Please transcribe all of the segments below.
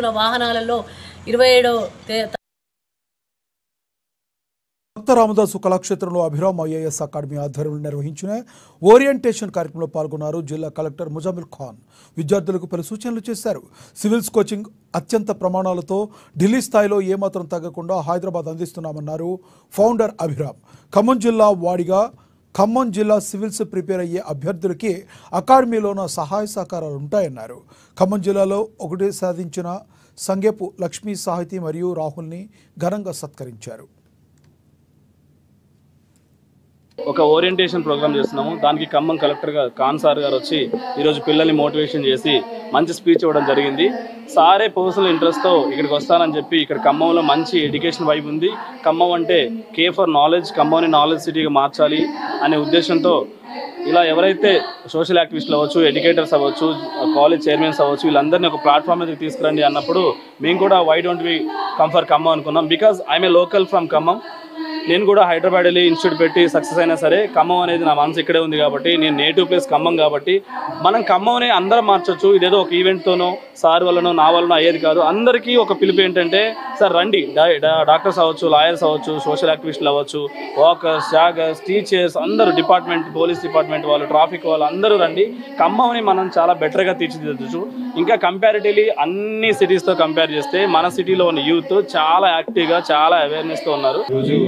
వాహనాలలో 27వ రామదాసు కళాక్షేత్రంలో Abhiram IAS academy ఆధ్వర్యంలో నిర్వహించిన ఓరియంటేషన్ కార్యక్రమంలో పాల్గొన్నారు జిల్లా కలెక్టర్ ముజామిల్ ఖాన్. విద్యార్థులకు పలు సూచనలు చేశారు. సివిల్స్ కోచింగ్ అత్యంత ప్రమాణాలతో ఢిల్లీ స్థాయిలో ఏమాత్రం తగ్గకుండా హైదరాబాద్ అందిస్తున్నామన్నారు ఫౌండర్ అభిరామ్. ఖమ్మం జిల్లా సివిల్స్ ప్రిపేర్ అయ్యే అభ్యర్థులకి అకాడమీలోన సహాయ సహకారాలు ఉంటాయన్నారు. ఖమ్మం జిల్లాలో ఒకటి సాధించిన సంగేపు లక్ష్మీ సాహితీ మరియు రాహుల్ని ఘనంగా సత్కరించారు. ఒక ఓరియంటేషన్ ప్రోగ్రామ్ చేస్తున్నాము. దానికి ఖమ్మం కలెక్టర్ ఖాన్ సార్ గారు వచ్చి ఈరోజు పిల్లల్ని మోటివేషన్ చేసి మంచి స్పీచ్ ఇవ్వడం జరిగింది. సారే పర్సనల్ ఇంట్రెస్ట్తో ఇక్కడికి వస్తానని చెప్పి ఇక్కడ ఖమ్మంలో మంచి ఎడ్యుకేషన్ వైపు ఉంది. ఖమ్మం అంటే కే ఫర్ నాలెడ్జ్, ఖమ్మంని నాలెడ్జ్ సిటీగా మార్చాలి అనే ఉద్దేశంతో ఇలా ఎవరైతే సోషల్ యాక్టివిస్టులు అవ్వచ్చు, ఎడ్యుకేటర్స్ అవ్వచ్చు, కాలేజ్ చైర్మన్స్ అవ్వచ్చు, వీళ్ళందరినీ ఒక ప్లాట్ఫామ్ మీదకి తీసుకురండి అన్నప్పుడు మేము కూడా why don't we come for Khammam అనుకున్నాం. Because I'm a local from Khammam. నేను కూడా హైదరాబాద్ వెళ్ళి ఇన్స్టిట్యూట్ పెట్టి సక్సెస్ అయినా సరే ఖమ్మం అనేది నా మనసు ఇక్కడే ఉంది కాబట్టి, నేను నేటివ్ ప్లేస్ ఖమ్మం కాబట్టి మనం ఖమ్మంని అందరం మార్చొచ్చు. ఇదేదో ఒక ఈవెంట్తోనో సార్ వల్లనో నా వల్లనో అయ్యేది కాదు. అందరికీ ఒక పిలుపు ఏంటంటే, సార్ రండి, డాక్టర్స్ అవ్వచ్చు, లాయర్స్ అవ్వచ్చు, సోషల్ యాక్టివిస్టులు అవ్వచ్చు, వాకర్స్, జాగర్స్, టీచర్స్, అందరూ డిపార్ట్మెంట్, పోలీస్ డిపార్ట్మెంట్ వాళ్ళు, ట్రాఫిక్ వాళ్ళు అందరూ రండి. ఖమ్మంని మనం చాలా బెటర్గా తీర్చిదిద్దచ్చు. ఇంకా కంపారిటివ్లీ అన్ని సిటీస్తో కంపేర్ చేస్తే మన సిటీలో ఉన్న యూత్ చాలా యాక్టివ్గా, చాలా అవేర్నెస్తో ఉన్నారు. రోజు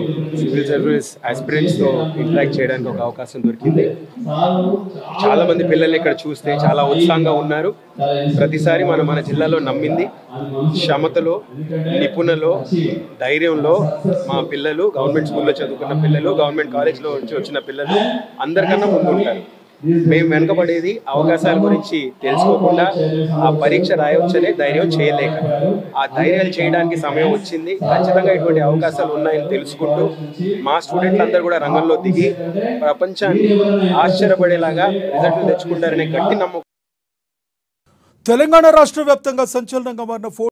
సివిల్ సర్వీస్ ఆస్పిరెంట్స్తో ఇంటరాక్ట్ చేయడానికి ఒక అవకాశం దొరికింది. చాలా మంది పిల్లల్ని ఇక్కడ చూస్తే చాలా ఉత్సాహంగా ఉన్నారు. ప్రతిసారి మన జిల్లాలో నమ్మింది క్షమతలో, నిపుణలో, ధైర్యంలో మా పిల్లలు, గవర్నమెంట్ స్కూల్లో చదువుకున్న పిల్లలు, గవర్నమెంట్ కాలేజ్లో వచ్చిన పిల్లలు అందరికన్నా ముందుంటారు. మేము వెనకబడేది అవకాశాల గురించి తెలుసుకోకుండా ఆ పరీక్ష రాయవచ్చనే ధైర్యం చేయలేక, ఆ ధైర్యాలు చేయడానికి సమయం వచ్చింది. ఖచ్చితంగా ఇటువంటి అవకాశాలు ఉన్నాయని తెలుసుకుంటూ మా స్టూడెంట్లు అందరూ కూడా రంగంలో దిగి ప్రపంచాన్ని ఆశ్చర్యపడేలాగా రిజల్ట్లు తెచ్చుకుంటారనే గట్టి నమ్మకం. తెలంగాణ రాష్ట్ర వ్యాప్తంగా సంచలనంగా మారిన